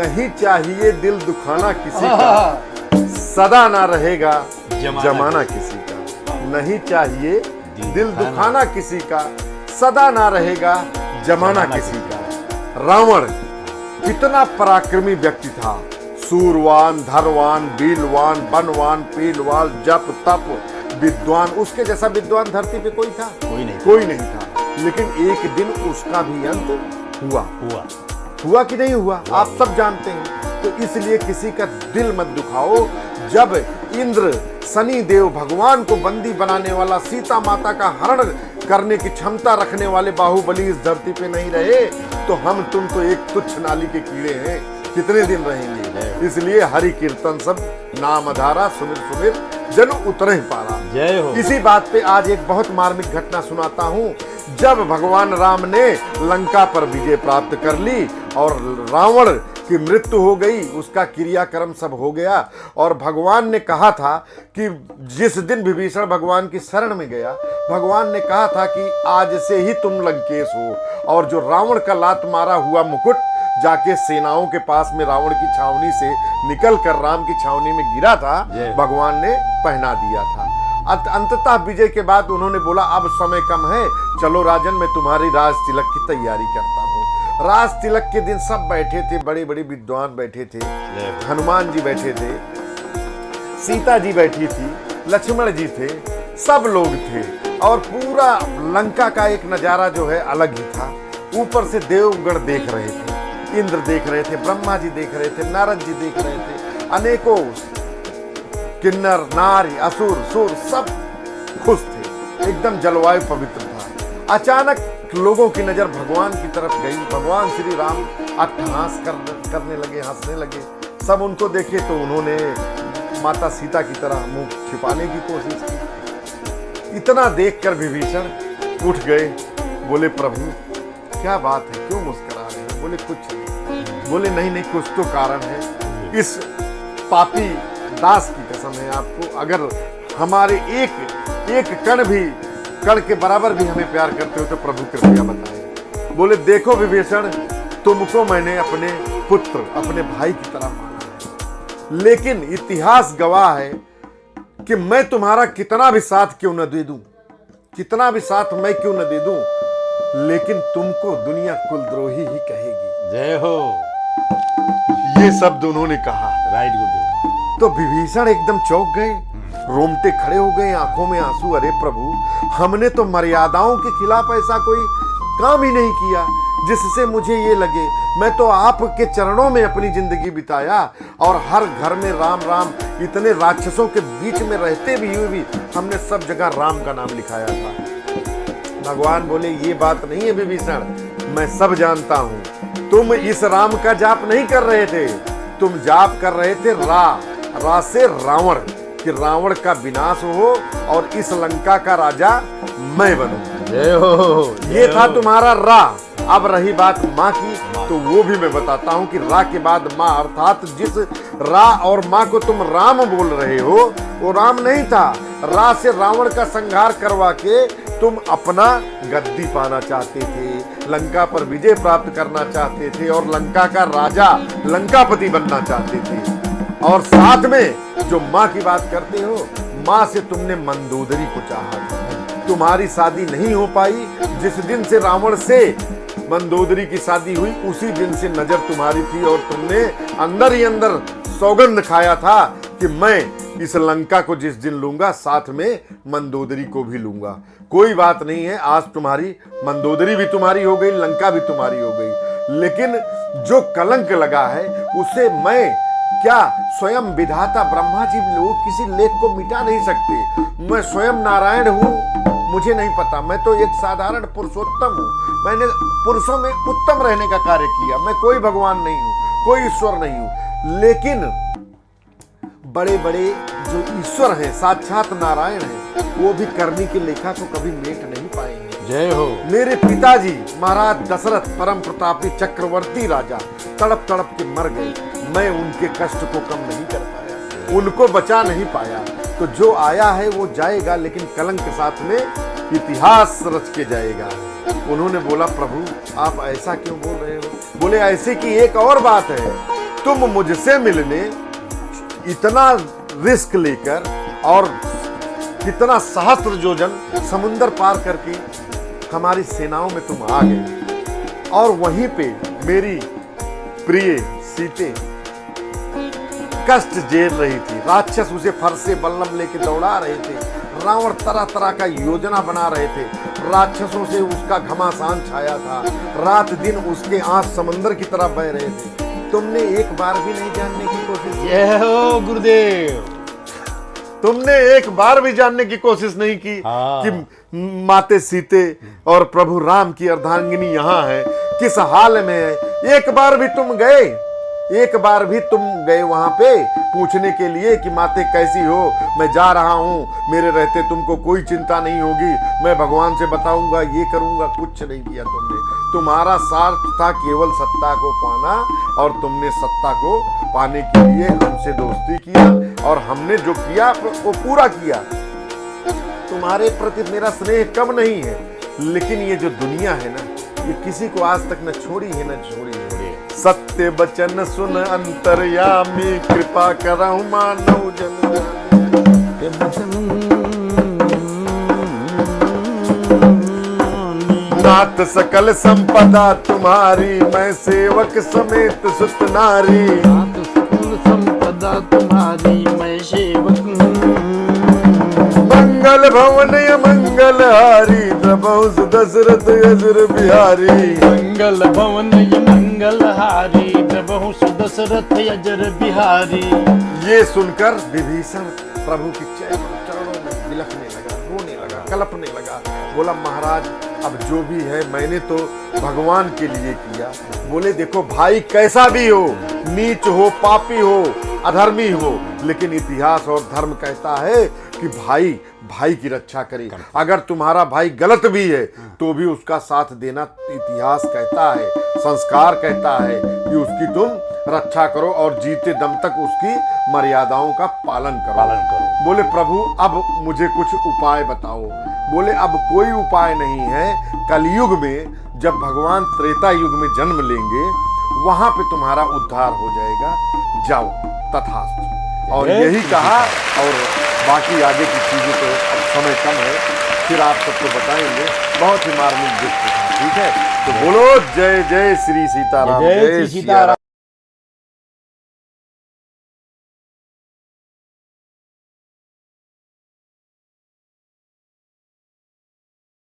नहीं चाहिए दिल दुखाना किसी का, सदा ना रहेगा जमाना किसी का। नहीं चाहिए दिल दुखाना किसी का, सदा ना रहेगा जमाना किसी का। रावण कितना पराक्रमी व्यक्ति था, सूरवान, धरवान, बीलवान, बनवान, पीलवान, जप तप विद्वान। उसके जैसा विद्वान धरती पे कोई था? कोई नहीं था। लेकिन एक दिन उसका भी अंत हुआ कि नहीं हुआ, आप सब जानते हैं। तो इसलिए किसी का दिल मत दुखाओ। जब इंद्र शनि देव भगवान को बंदी बनाने वाला, सीता माता का हरण करने की क्षमता रखने वाले बाहुबली इस धरती पे नहीं रहे, तो हम तुम तो एक तुच्छ नाली के कीड़े हैं, कितने दिन रहेंगे। इसलिए हरि कीर्तन सब नाम अधारा, सुमिर सुमिर जन उतरे पारा। जय हो। इसी बात पे आज एक बहुत मार्मिक घटना सुनाता हूँ। जब भगवान राम ने लंका पर विजय प्राप्त कर ली और रावण की मृत्यु हो गई, उसका क्रियाक्रम सब हो गया, और भगवान ने कहा था कि जिस दिन विभीषण भगवान की शरण में गया, भगवान ने कहा था कि आज से ही तुम लंकेश हो। और जो रावण का लात मारा हुआ मुकुट जाके सेनाओं के पास में रावण की छावनी से निकल कर राम की छावनी में गिरा था, भगवान ने पहना दिया था। अंततः विजय के बाद उन्होंने बोला अब समय कम है, चलो राजन मैं तुम्हारी राज तिलक की तैयारी करता हूँ। राज तिलक के दिन सब बैठे थे, बड़े बड़े विद्वान बैठे थे, हनुमान जी बैठे थे, सीता जी बैठी थी, लक्ष्मण जी थे, सब लोग थे। और पूरा लंका का एक नजारा जो है अलग ही था। ऊपर से देवगण देख रहे थे, इंद्र देख रहे थे, ब्रह्मा जी देख रहे थे, नारद जी देख रहे थे, अनेकों किन्नर नारी असुर सुर सब खुश थे, एकदम जलवायु पवित्र था। अचानक लोगों की नजर भगवान की तरफ गई। भगवान श्री राम अट्टहास करने लगे, हंसने लगे। सब उनको देखे तो उन्होंने माता सीता की तरह मुंह छिपाने की कोशिश की। इतना देखकर विभीषण उठ गए, बोले प्रभु क्या बात है, क्यों मुस्कुरा रहे हैं? बोले कुछ नहीं। बोले नहीं नहीं कुछ तो कारण है। इस पापी दास की कसम है आपको, अगर हमारे एक कण के बराबर भी हमें प्यार करते हो तो प्रभु कृपया बताएं। बोले देखो विभीषण, तुमको मैंने अपने पुत्र, अपने भाई की तरह माना है, लेकिन इतिहास गवाह है कि मैं तुम्हारा कितना भी साथ क्यों न दे दूं, कितना भी साथ मैं क्यों न दे दूं, लेकिन तुमको दुनिया कुलद्रोही ही कहेगी। जय हो। ये शब्द उन्होंने कहा। राइट गुरुदेव। तो विभीषण एकदम चौंक गए, रोमटे खड़े हो गए, आंखों में आंसू। अरे प्रभु, हमने तो मर्यादाओं के खिलाफ ऐसा कोई काम ही नहीं किया जिससे मुझे ये लगे। मैं तो आपके चरणों में अपनी जिंदगी बिताया, और हर घर में राम राम, इतने राक्षसों के बीच में रहते भी हुए भी हमने सब जगह राम का नाम लिखाया था। भगवान बोले ये बात नहीं है विभीषण, मैं सब जानता हूं। तुम इस राम का जाप नहीं कर रहे थे, तुम जाप कर रहे थे रा से रावण, कि रावण का विनाश हो और इस लंका का राजा मैं बनूं। जय हो। ये था तुम्हारा रा। अब रही बात माँ की, तो वो भी मैं बताता हूँ कि रा के बाद माँ, अर्थात जिस रा और माँ को तुम राम बोल रहे हो वो राम नहीं था। रा से रावण का संहार करवा के तुम अपना गद्दी पाना चाहते थे, लंका पर विजय प्राप्त करना चाहते थे, और लंका का राजा, लंकापति बनना चाहते थे। और साथ में जो माँ की बात करते हो, माँ से तुमने मंदोदरी को चाहा। तुम्हारी शादी नहीं हो पाई। जिस दिन से रावण से मंदोदरी की शादी हुई, उसी दिन से नजर तुम्हारी थी, और तुमने अंदर ही अंदर सौगंध खाया था कि मैं इस लंका को जिस दिन लूंगा, साथ में मंदोदरी को भी लूंगा। कोई बात नहीं है, आज तुम्हारी मंदोदरी भी तुम्हारी हो गई, लंका भी तुम्हारी हो गई, लेकिन जो कलंक लगा है उसे मैं क्या, स्वयं विधाता ब्रह्मा जी लोग किसी लेख को मिटा नहीं सकते। मैं स्वयं नारायण हूँ, मुझे नहीं पता, मैं तो एक साधारण पुरुषोत्तम हूँ। मैंने पुरुषों में उत्तम रहने का कार्य किया। मैं कोई भगवान नहीं हूँ, कोई ईश्वर नहीं हूँ, लेकिन बड़े बड़े जो ईश्वर हैं, साक्षात नारायण हैं, वो भी करनी की लेखा को कभी मेट नहीं पाएंगे। जय हो। मेरे पिताजी महाराज दशरथ परम प्रतापी चक्रवर्ती राजा तड़प तड़प के मर गए, मैं उनके कष्ट को कम नहीं कर पाया, उनको बचा नहीं पाया। तो जो आया है वो जाएगा, लेकिन कलंक के साथ में इतिहास रच के जाएगा। उन्होंने बोला प्रभु आप ऐसा क्यों बोल रहे हो? बोले ऐसे की एक और बात है तुम मुझसे मिलने इतना रिस्क लेकर और कितना सहस्त्र योजन समुंदर पार करके हमारी सेनाओं में तुम आ गए और वहीं पे मेरी प्रिय सीते कष्ट झेल रही थी। राक्षस उसे फरसे बल्लम लेके दौड़ा रहे थे। रावण तरह तरह का योजना बना रहे थे। राक्षसों से उसका घमासान छाया था। रात दिन उसके आंख समंदर की तरह बह रहे थे। तुमने एक बार भी नहीं जानने की कोशिश की। जय हो गुरुदेव। तुमने एक बार भी जानने की कोशिश नहीं की हाँ। कि माते सीते और प्रभु राम की अर्धांगिनी यहाँ है, किस हाल में है। एक बार भी तुम गए, एक बार भी तुम गए वहां पे पूछने के लिए कि माते कैसी हो, मैं जा रहा हूं, मेरे रहते तुमको कोई चिंता नहीं होगी, मैं भगवान से बताऊंगा, ये करूंगा। कुछ नहीं किया तुमने। तुम्हारा स्वार्थ था केवल सत्ता को पाना और तुमने सत्ता को पाने के लिए हमसे दोस्ती किया और हमने जो किया वो पूरा किया। तुम्हारे प्रति मेरा स्नेह कम नहीं है, लेकिन ये जो दुनिया है ना, ये किसी को आज तक न छोड़ी है न छोड़ी है। सत्य बचन सुन अंतर्यामी, कृपा करहु मानव जन नाथ सकल संपदा तुम्हारी, मैं सेवक समेत सुत नारी। नाथ सकल संपदा तुम्हारी, मैं सेवक। मंगल भवन मंगल हारी, प्रभु दशरथ यजुर बिहारी। मंगल भवन ये मंगल हारी, प्रभु दशरथ यजर बिहारी। ये सुनकर विभीषण प्रभु की चरणों में बिलखने लगा, रोने लगा, कलपने लगा। बोला महाराज अब जो भी है मैंने तो भगवान के लिए किया। बोले देखो भाई कैसा भी हो, नीच हो, पापी हो, अधर्मी हो, लेकिन इतिहास और धर्म कहता है कि भाई भाई की रक्षा करे। अगर तुम्हारा भाई गलत भी है तो भी उसका साथ देना इतिहास कहता है, संस्कार कहता है कि उसकी तुम रक्षा करो और जीते दम तक उसकी मर्यादाओं का पालन करो। बोले प्रभु अब मुझे कुछ उपाय बताओ। बोले अब कोई उपाय नहीं है। कलयुग में जब भगवान त्रेता युग में जन्म लेंगे वहां पे तुम्हारा उद्धार हो जाएगा, जाओ तथास्तु। और यही कहा और बाकी आगे की चीजें तो अब समय कम है, फिर आप सबको बताएंगे। बहुत ही मार्मिक दृश्य था, ठीक है। तो बोलो जय जय श्री सीताराम, जय श्री सीताराम।